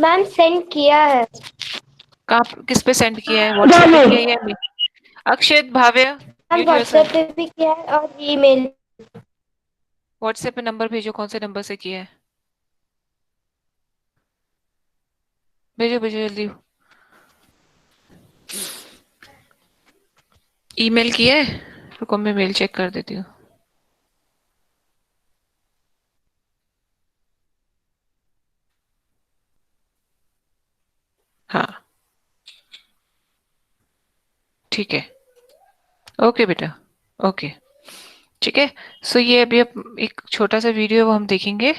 Ma'am send किया है। कहाँ, किस पे सेंड किया है? व्हाट्सएप पे किया है या नहीं? Akshit, Bhavya, ma'am mute WhatsApp yourself. पे भी किया है और ईमेल। व्हाट्सएप पे नंबर भेजो, कौन से नंबर से किया है? भेजो भेजो जल्दी। ईमेल किया है? रुको मैं मेल चेक कर देती हूँ। हाँ ठीक है, ओके बेटा, ओके ठीक है। सो ये अभी अब एक छोटा सा वीडियो वो हम देखेंगे।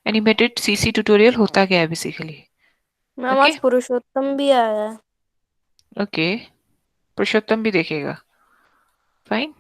एनिमेटेड सीसी ट्यूटोरियल होता क्या है बेसिकली। मैम ओके आज पुरुषोत्तम भी आया है। ओके, पुरुषोत्तम भी देखेगा, फाइन।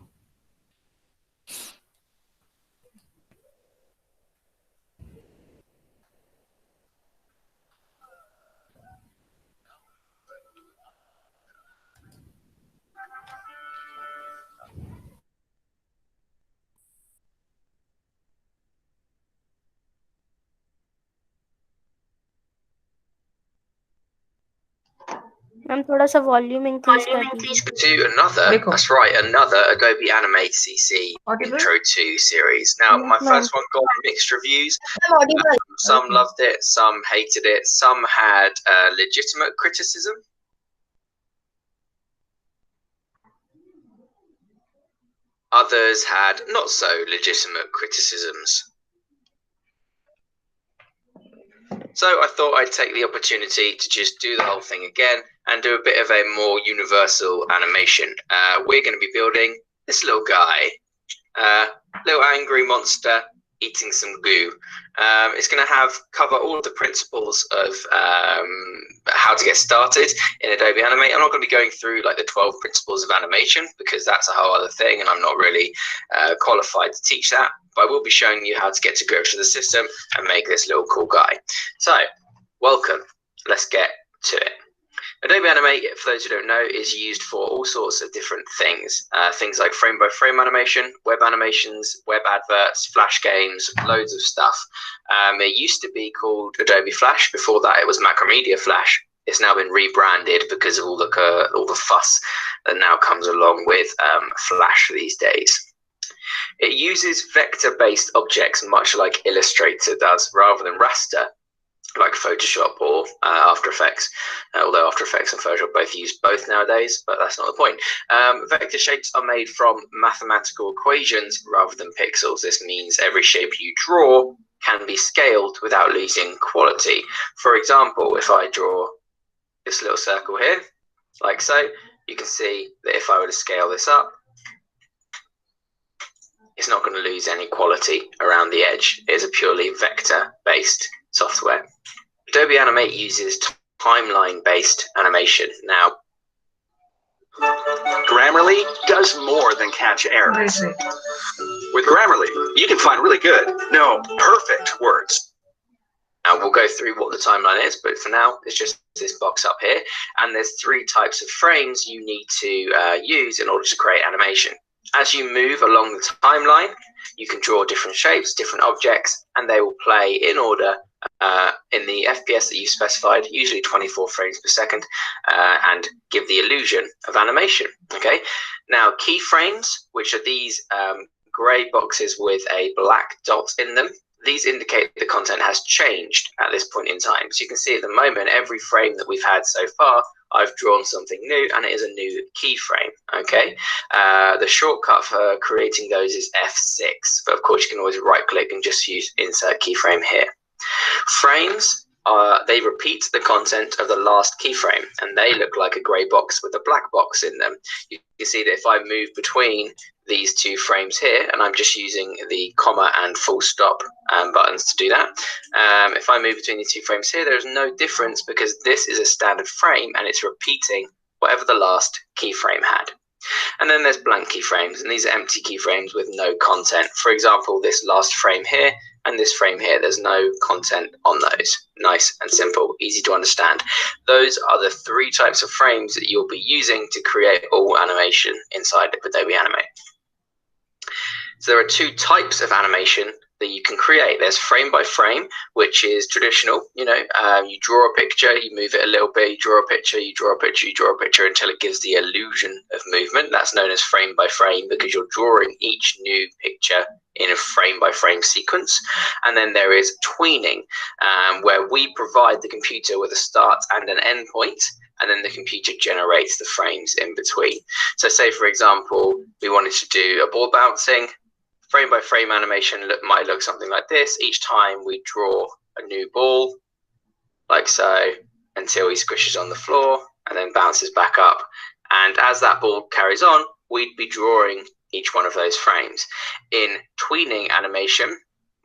मैम थोड़ा सा वॉल्यूम इंक्रीज कर दीजिए। To another, that's right, another Adobe Animate CC Intro to series. Now, my Yes, ma'am. first one got mixed reviews. Audible. Some loved it, some hated it, some had legitimate criticism. Others had not so legitimate criticisms. So I thought I'd take the opportunity to just do the whole thing again and do a bit of a more universal animation. We're going to be building this little guy, little angry monster eating some goo. It's going to cover all of the principles of how to get started in Adobe Animate. I'm not going to be going through like the 12 principles of animation because that's a whole other thing and I'm not really qualified to teach that. But I will be showing you how to get to grips with the system and make this little cool guy. So, welcome. Let's get to it. Adobe Animate, for those who don't know, is used for all sorts of different things. Things like frame-by-frame animation, web animations, web adverts, flash games, loads of stuff. It used to be called Adobe Flash. Before that, it was Macromedia Flash. It's now been rebranded because of all the fuss that now comes along with Flash these days. It uses vector-based objects much like Illustrator does, rather than raster, like Photoshop or After Effects, although After Effects and Photoshop both use both nowadays, but that's not the point. Vector shapes are made from mathematical equations rather than pixels. This means every shape you draw can be scaled without losing quality. For example, if I draw this little circle here, like so, you can see that if I were to scale this up, it's not going to lose any quality around the edge. It is a purely vector-based software. Adobe Animate uses timeline-based animation. Now, Grammarly does more than catch errors. With Grammarly, you can find really good, no, perfect words. Now we'll go through what the timeline is, but for now, it's just this box up here. And there's 3 types of frames you need to use in order to create animation. As you move along the timeline, you can draw different shapes, different objects, and they will play in order in the FPS that you've specified, usually 24 frames per second, and give the illusion of animation. Okay. Now, keyframes, which are these grey boxes with a black dot in them, these indicate the content has changed at this point in time. So you can see at the moment, every frame that we've had so far, I've drawn something new and it is a new keyframe, okay? The shortcut for creating those is F6, but of course you can always right click and just use insert keyframe here. Frames, they repeat the content of the last keyframe and they look like a grey box with a black box in them. You can see that if I move between these 2 frames here, and I'm just using the comma and full stop buttons to do that. If I move between these 2 frames here, there's no difference because this is a standard frame and it's repeating whatever the last keyframe had. And then there's blank keyframes, and these are empty keyframes with no content. For example, this last frame here and this frame here, there's no content on those. Nice and simple, easy to understand. Those are the 3 types of frames that you'll be using to create all animation inside of Adobe Animate. So there are 2 types of animation that you can create. There's frame by frame, which is traditional. You draw a picture, you move it a little bit, you draw a picture, you draw a picture, you draw a picture until it gives the illusion of movement. That's known as frame by frame because you're drawing each new picture in a frame by frame sequence. And then there is tweening, where we provide the computer with a start and an end point, and then the computer generates the frames in between. So say, for example, we wanted to do a ball bouncing. Frame by frame animation might look something like this. Each time we draw a new ball, like so, until he squishes on the floor and then bounces back up. And as that ball carries on, we'd be drawing each one of those frames. In tweening animation,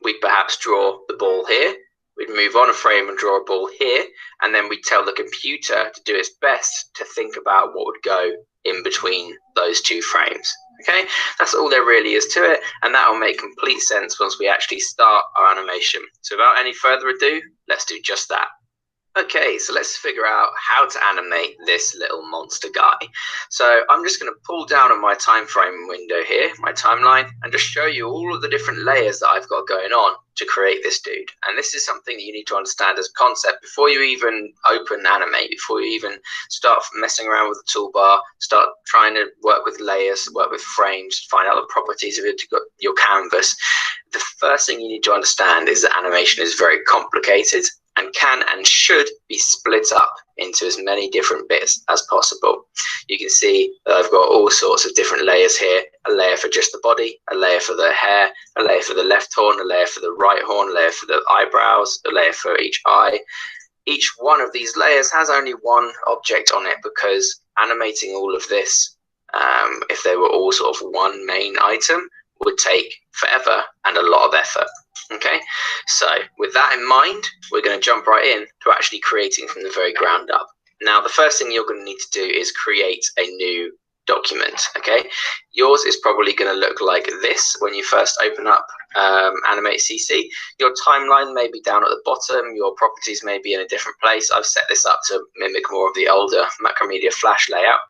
we'd perhaps draw the ball here. We'd move on a frame and draw a ball here, and then we'd tell the computer to do its best to think about what would go in between those two frames. Okay, that's all there really is to it, and that will make complete sense once we actually start our animation. So without any further ado, let's do just that. Okay, so let's figure out how to animate this little monster guy. So I'm just going to pull down on my time frame window here, my timeline, and just show you all of the different layers that I've got going on to create this dude. And this is something that you need to understand as a concept before you even open Animate, before you even start messing around with the toolbar, start trying to work with layers, work with frames, find out the properties of your canvas. The first thing you need to understand is that animation is very complicated and can and should be split up into as many different bits as possible. You can see that I've got all sorts of different layers here, a layer for just the body, a layer for the hair, a layer for the left horn, a layer for the right horn, a layer for the eyebrows, a layer for each eye. Each one of these layers has only one object on it because animating all of this, if they were all sort of one main item, would take forever and a lot of effort. Okay, so with that in mind, we're going to jump right in to actually creating from the very ground up. Now, the first thing you're going to need to do is create a new document. Okay, yours is probably going to look like this when you first open up Animate CC. Your timeline may be down at the bottom, your properties may be in a different place. I've set this up to mimic more of the older Macromedia Flash layout.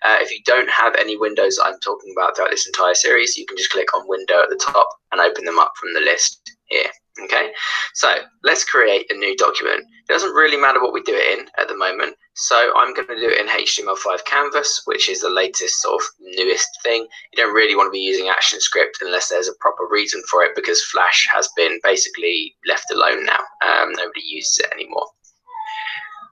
If you don't have any windows I'm talking about throughout this entire series, you can just click on window at the top and open them up from the list here. Okay, so let's create a new document. It doesn't really matter what we do it in at the moment, so I'm going to do it in HTML5 Canvas, which is the latest sort of newest thing. You don't really want to be using ActionScript unless there's a proper reason for it, because Flash has been basically left alone now. Nobody uses it anymore.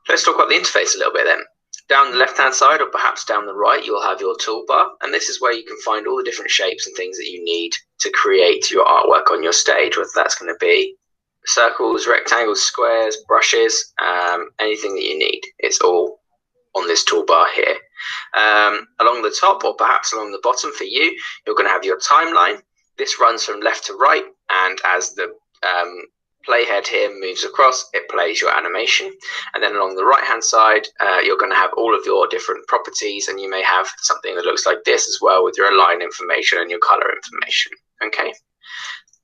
Let's talk about the interface a little bit then. Down the left-hand side, or perhaps down the right, you'll have your toolbar, and this is where you can find all the different shapes and things that you need to create your artwork on your stage, whether that's going to be circles, rectangles, squares, brushes, anything that you need. It's all on this toolbar here. Along the top, or perhaps along the bottom for you, you're going to have your timeline. This runs from left to right, and as the playhead here moves across, it plays your animation. And then along the right hand side, you're going to have all of your different properties, and you may have something that looks like this as well, with your align information and your color information. Okay,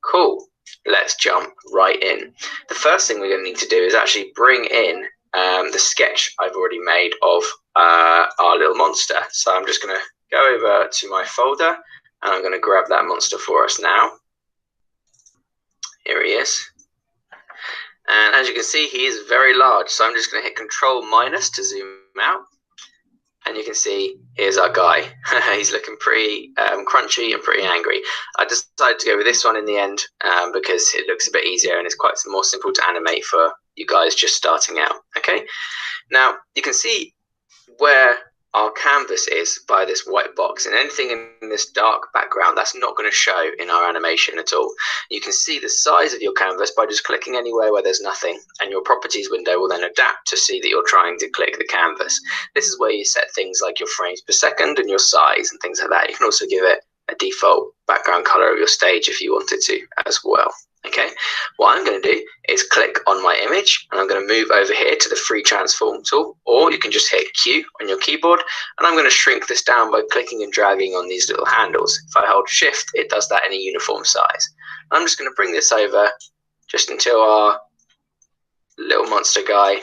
cool. Let's jump right in. The first thing we're going to need to do is actually bring in the sketch I've already made of our little monster. So I'm just going to go over to my folder, and I'm going to grab that monster for us now. Here he is. And as you can see, he is very large. So I'm just going to hit Control- to zoom out. And you can see, here's our guy. He's looking pretty crunchy and pretty angry. I decided to go with this one in the end because it looks a bit easier and it's quite more simple to animate for you guys just starting out. Okay. Now, you can see where our canvas is by this white box, and anything in this dark background, that's not going to show in our animation at all. You can see the size of your canvas by just clicking anywhere where there's nothing, and your properties window will then adapt to see that you're trying to click the canvas. This is where you set things like your frames per second and your size and things like that. You can also give it a default background color of your stage if you wanted to as well. Okay, what I'm going to do is click on my image, and I'm going to move over here to the free transform tool, or you can just hit Q on your keyboard, and I'm going to shrink this down by clicking and dragging on these little handles. If I hold shift, it does that in a uniform size. I'm just going to bring this over just until our little monster guy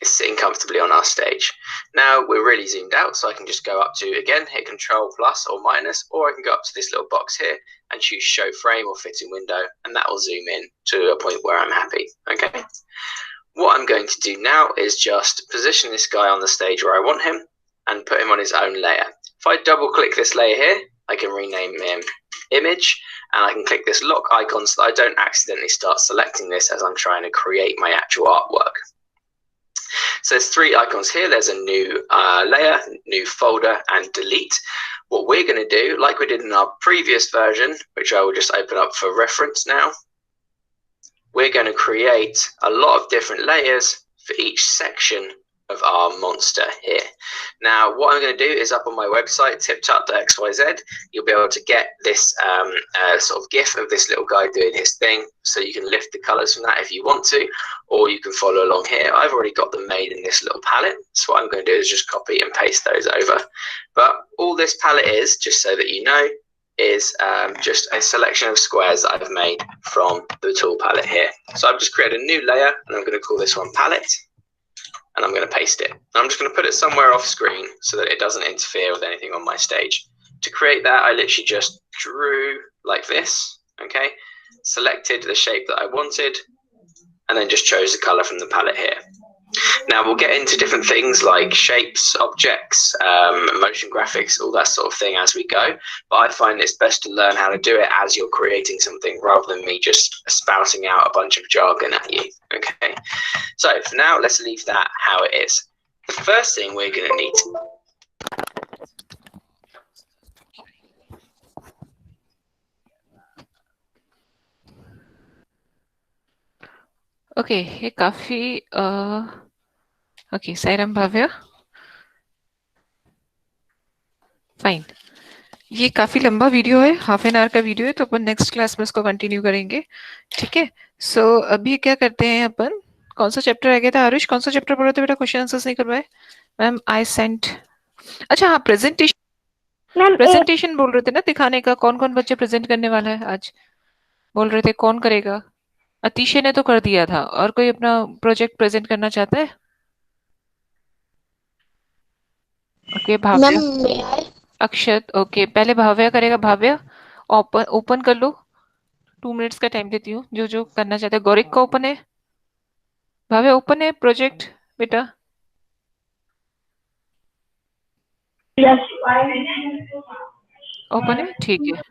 is sitting comfortably on our stage. Now we're really zoomed out, so I can just go up to, again, hit Control plus or minus, or I can go up to this little box here and choose Show Frame or Fit in Window, and that will zoom in to a point where I'm happy. Okay. What I'm going to do now is just position this guy on the stage where I want him and put him on his own layer. If I double click this layer here, I can rename him Image, and I can click this lock icon so that I don't accidentally start selecting this as I'm trying to create my actual artwork. So there's three icons here. There's a new layer, new folder, and delete. What we're going to do, like we did in our previous version, which I will just open up for reference now, we're going to create a lot of different layers for each section of our monster here. Now, what I'm going to do is up on my website, tiptup.xyz, you'll be able to get this sort of GIF of this little guy doing his thing, so you can lift the colors from that if you want to, or you can follow along here. I've already got them made in this little palette, so what I'm going to do is just copy and paste those over. But all this palette is, just so that you know, is just a selection of squares that I've made from the tool palette here. So I've just created a new layer, and I'm going to call this one palette, and I'm going to paste it. And I'm just going to put it somewhere off screen so that it doesn't interfere with anything on my stage. To create that, I literally just drew like this, okay? Selected the shape that I wanted, and then just chose the color from the palette here. Now we'll get into different things like shapes, objects, motion graphics, all that sort of thing as we go. But I find it's best to learn how to do it as you're creating something rather than me just spouting out a bunch of jargon at you. Okay. So for now, let's leave that how it is. The first thing we're going to need. Okay ये काफी okay सायरम भाव्य fine ये काफी लंबा video है, half an hour का video है, तो अपन next class में इसको कंटिन्यू करेंगे. ठीक है. सो अभी क्या करते हैं अपन, कौन सा चैप्टर रह गया था आरुष, कौन सा चैप्टर पढ़ा था बेटा, क्वेश्चन आंसर्स नहीं करवाए मैम. आई सेंट, अच्छा हाँ प्रेजेंटेशन बोल रहे थे ना दिखाने का, कौन कौन बच्चे प्रेजेंट करने वाला है आज बोल रहे थे, कौन करेगा. अतिशय ने तो कर दिया था, और कोई अपना प्रोजेक्ट प्रेजेंट करना चाहता है. ओके भाव्य, अक्षत, ओके पहले भाव्य करेगा. भाव्य ओपन ओपन कर लो, 2 मिनट्स का टाइम देती हूँ जो जो करना चाहते हैं. गौरिक का ओपन है, भाव्य ओपन है प्रोजेक्ट बेटा. ओपन है, ठीक है.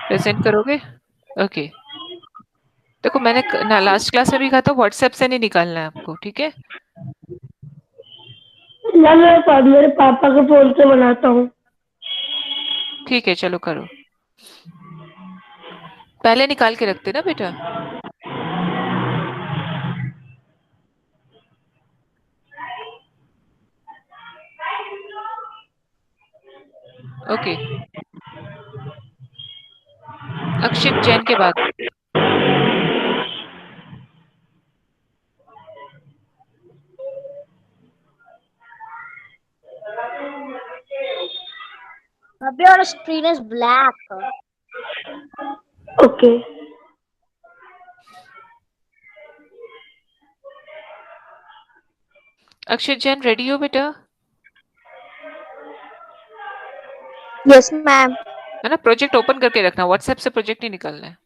प्रेजेंट करोगे. ओके. देखो मैंने ना लास्ट क्लास में भी कहा था, व्हाट्सएप से नहीं निकालना है आपको, ठीक है. मैं मेरे पापा के फोन से बनाता हूँ. ठीक है चलो करो. पहले निकाल के रखते ना बेटा. ओके. अक्षित जैन के बाद. Your screen is black. Okay. Akshit Jain ready हो बेटा. Yes, ma'am. है ना, प्रोजेक्ट ओपन करके रखना, व्हाट्सएप से प्रोजेक्ट नहीं निकालना है.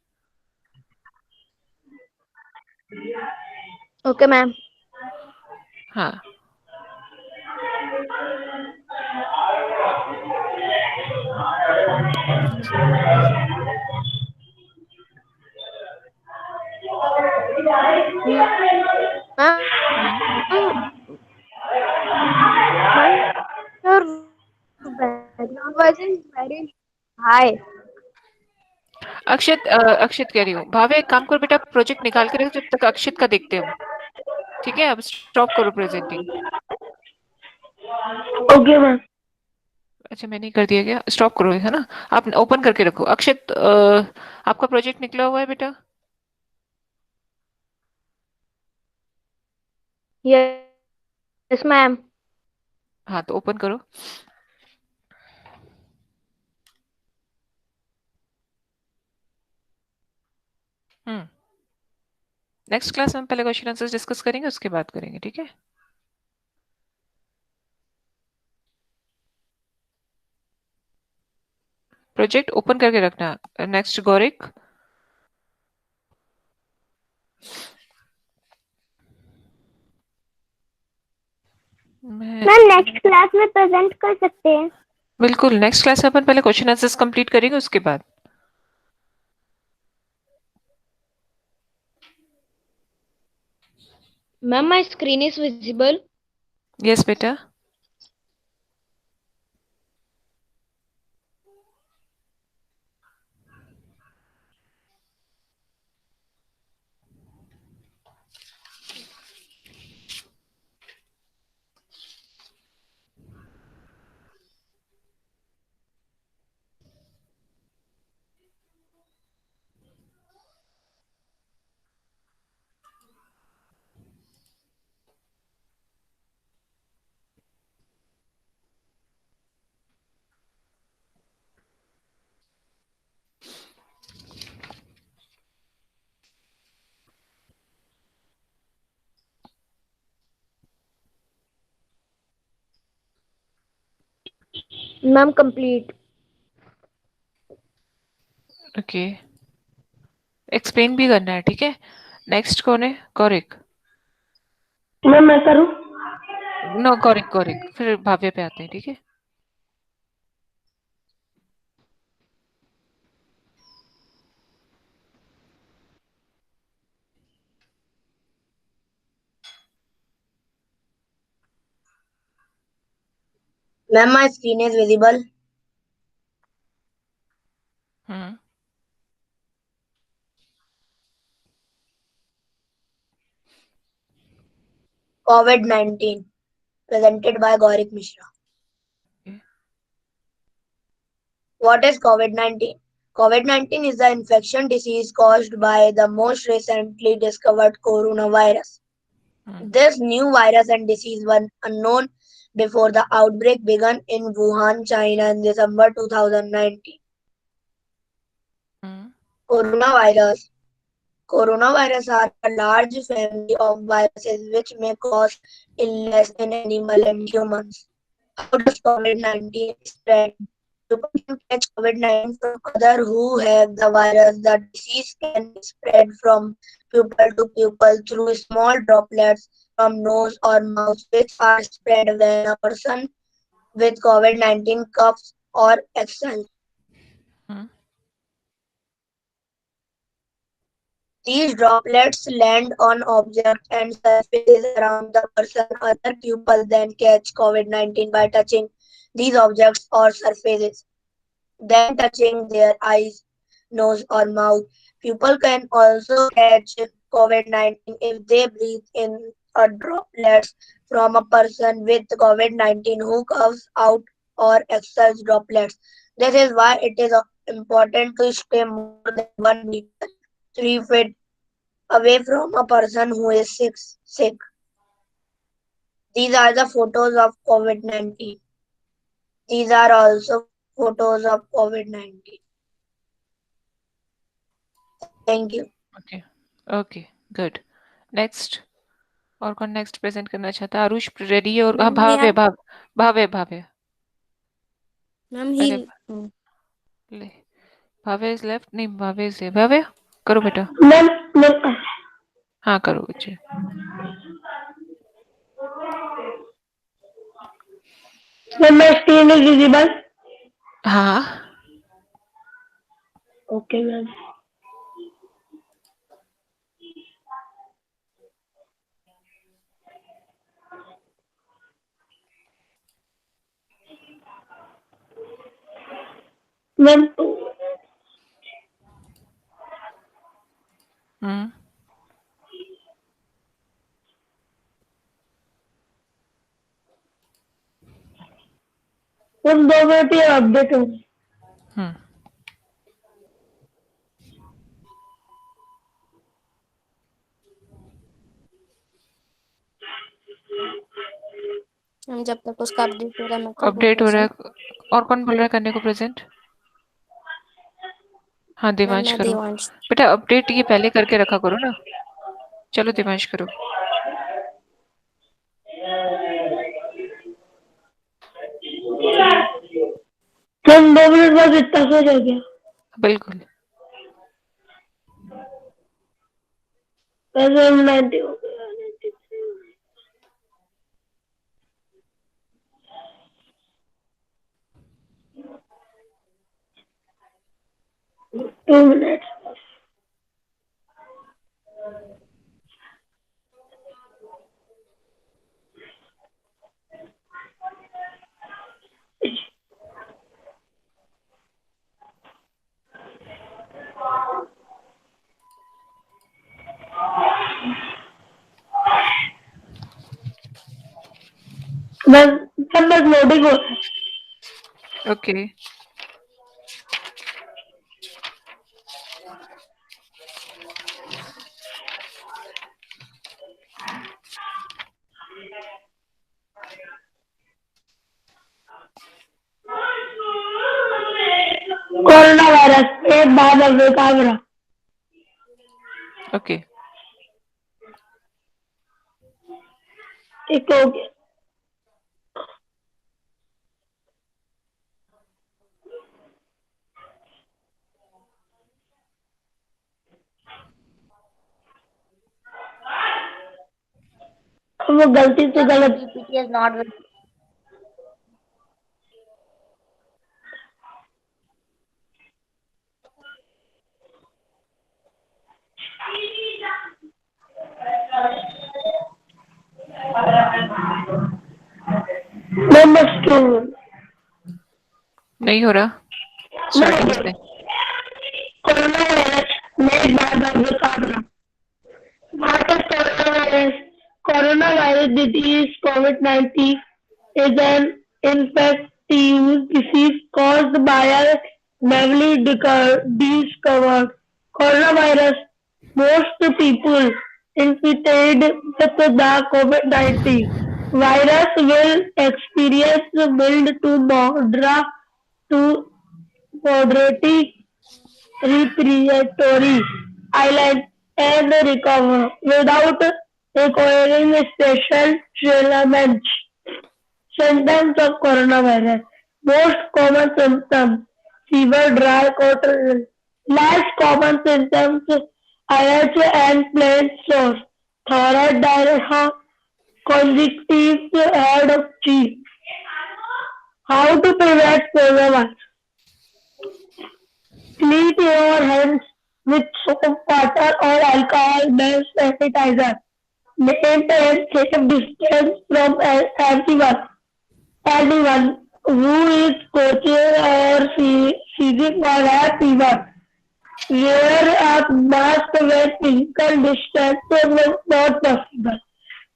Okay, ma'am. हाँ. Ma'am, your background voice is very high. अक्षित कह रही हूँ. भावे एक काम करो बेटा, प्रोजेक्ट निकाल के रखो, जब तक अक्षित का देखते हम. ठीक है, अब स्टॉप करो प्रेजेंटिंग. Okay ma'am. अच्छा मैंने ही कर दिया क्या, स्टॉप करो है ना. आप ओपन करके रखो. अक्षित आपका प्रोजेक्ट निकला हुआ है बेटा. Yes, ma'am. हाँ तो ओपन करो. नेक्स्ट क्लास में हम पहले क्वेश्चन आंसर्स डिस्कस करेंगे, उसके बाद करेंगे, ठीक है? प्रोजेक्ट ओपन करके रखना। Next Gaurik. Ma'am next class में प्रेजेंट कर सकते हैं। बिल्कुल, नेक्स्ट क्लास में अपन पहले क्वेश्चन आंसर्स कंप्लीट करेंगे, उसके बाद। Ma'am my screen is visible. Yes बेटा। Ma'am complete. ओके, एक्सप्लेन भी करना है, ठीक है? नेक्स्ट कौन है? गौरिक। मैम मैं करूँ? नो, गौरिक गौरिक, फिर भाव्य पे आते हैं, ठीक है? Ma'am my screen is visible. Hmm. COVID-19 presented by Gaurik Mishra. Okay. What is COVID-19? COVID-19 is the infection disease caused by the most recently discovered coronavirus. This new virus and disease were unknown before the outbreak began in Wuhan, China in December 2019. Coronavirus. Coronavirus are a large family of viruses which may cause illness in animals and humans. How does COVID-19 spread? People can catch COVID-19 from others who have the virus. The disease can be spread from pupil to pupil through small droplets from nose or mouth, which are spread when a person with COVID-19 coughs or exhales. These droplets land on objects and surfaces around the person. Other people then catch COVID-19 by touching these objects or surfaces, then touching their eyes, nose, or mouth. People can also catch COVID-19 if they breathe in a droplets from a person with COVID-19 who coughs out or exhales droplets. This is why it is important to stay more than 1 meter, 3 feet away from a person who is sick. These are the photos of COVID-19. These are also photos of COVID-19. Thank you. Okay okay, good. Next, और कौन next present करना चाहता है? Aarush ready है? और हाँ, भाव्य भाव्य भाव्य। Ma'am अरे ले, भाव्य इज लेफ्ट, नहीं भाव्य इज है। भाव्य करो बेटा। हाँ करो बच्चे। My screen is visible. हाँ Okay, ma'am. Ma'am, हम्म उन 2 मिनट ये अपडेट हो। हम्म मैम जब तक उसका अपडेट हो रहा है मैं कर दूँ अपडेट हो रहा प्रेजेंट? है। और कौन बोल रहा है करने को प्रेजेंट? हाँ मैम देवांश मैं करो देवांश। बेटा। अपडेट ये पहले करके रखा करो ना। चलो दिवांश करो। तुम 2 मिनट बाद इतना सो हो गया। बिल्कुल। वैसे हम 90 हो गया। 2 मिनट। बस लोडिंग हो रहा है। ओके। कोरोना वायरस एक बाद अफ्रीका। ओके। ठीक हो गया। वो गलती से गलत GPT is not with number 2 नहीं हो रहा स्टार्टिंग से। कोरोना वायरस में बाद Africa. Marcus coronavirus disease COVID-19 is an infectious disease caused by a newly discovered coronavirus. Most people infected with the COVID-19 virus will experience mild to moderate respiratory island and recover without requiring special treatment. Symptoms of coronavirus. Most common symptoms: fever, dry cough. Less common symptoms: IH and plain sores, thyroid, diarrhea, conjunctivitis, head of cheese. How to prevent coronavirus? Clean your hands with soap, water, or alcohol-based sanitizer. Maintain safe distance from everyone. Anyone who is coaching or seizing or has fever. Wear a mask when physical distancing is not possible.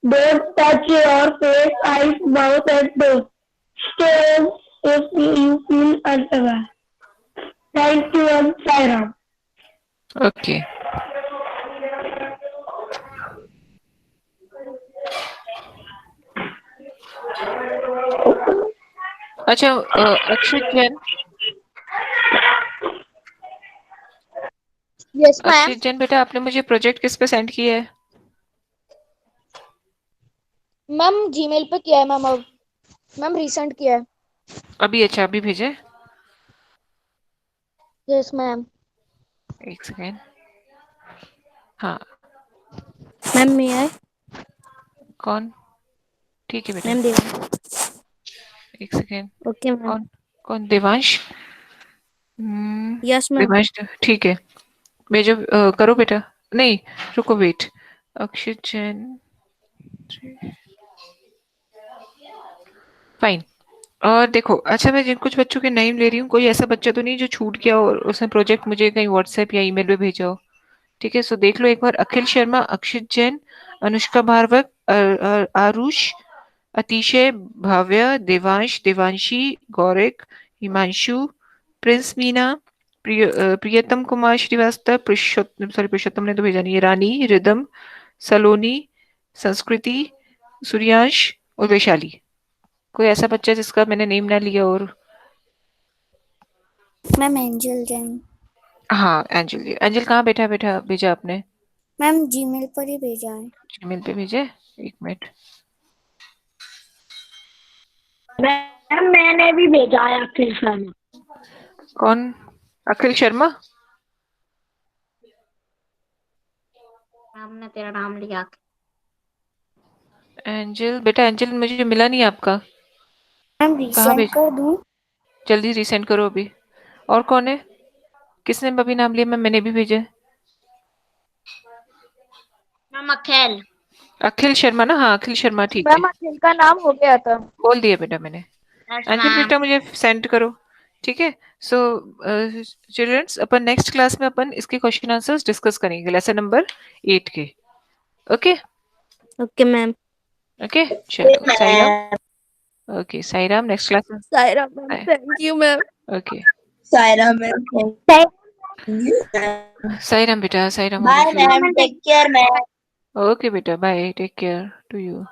Don't touch your face, eyes, mouth, and nose. Stay home if you feel unwell. Thank you and Sairam. Okay. अच्छा अक्षित Jain. Yes, ma'am. अक्षित जैन बेटा आपने मुझे project किस पे send किया है? Ma'am Gmail पे किया है मैम। अब मैम रिसेंट किया है। अभी? अच्छा अभी भेजे? Yes ma'am. एक सेकेंड। हाँ मैम मैं आए। कौन? ठीक है बेटा मैम देवा। एक सेकेंड। Okay ma'am. कौन कौन? देवांश। Yes ma'am. देवांश ठीक है भेजो। करो बेटा। नहीं रुको वेट। अक्षित जैन फाइन। और देखो अच्छा मैं जिन कुछ बच्चों के नेम ले रही हूँ, कोई ऐसा बच्चा तो नहीं जो छूट गया और उसने प्रोजेक्ट मुझे कहीं व्हाट्सएप या ईमेल पे भेजा हो? ठीक है सो देख लो एक बार। अखिल शर्मा, अक्षित जैन, अनुष्का भार्गव, आरुष, अतिशय, भाव्य, देवांश, देवांशी, गौरिक, हिमांशु, प्रिंस मीना, प्रियतम कुमार श्रीवास्तव, पुरुषोत्तम ने तो भेजा नहीं है, रानी, रिदम, सलोनी, संस्कृति, सूर्यांश और वैशाली। कोई ऐसा बच्चा जिसका मैंने नेम ना लिया? और मैम एंजल जैन। हाँ एंजल। एंजल कहाँ बैठा भेजा आपने? मैम जीमेल पर ही भेजा है। जीमेल पे भेजे, एक मिनट। मैम मैंने भी भेजा है अखिल शर्मा। कौन? अखिल शर्मा? मैम ने तेरा नाम लिया। एंजल, बेटा एंजल मुझे मिला नहीं आपका। मैम कहाँ रीसेंड भेज? कर दूं? जल्दी रिसेंड करो अभी। और कौन है? किसने अभी नाम लिया? मैंने भी भेजा है। मैम अखिल। अखिल शर्मा ना? हाँ अखिल शर्मा, ठीक है, मैम अखिल का नाम हो गया था। बोल दिया बेटा मैंने। Yes Anjali ma'am. बेटा मुझे सेंड करो, ठीक है। सो चिल्ड्रंस, अपन नेक्स्ट क्लास में अपन इसके क्वेश्चन आंसर्स डिस्कस करेंगे, लेसन नंबर 8 के। Okay okay ma'am. ओके, चलो Sai Ram. Okay Sai Ram, next class में। Saira ma'am, thank you ma'am. Okay Saira ma'am. Sai Ram बेटा, Sai Ram, all bye of you. Ma'am, take care ma'am. Okay बेटा, bye, take care to you.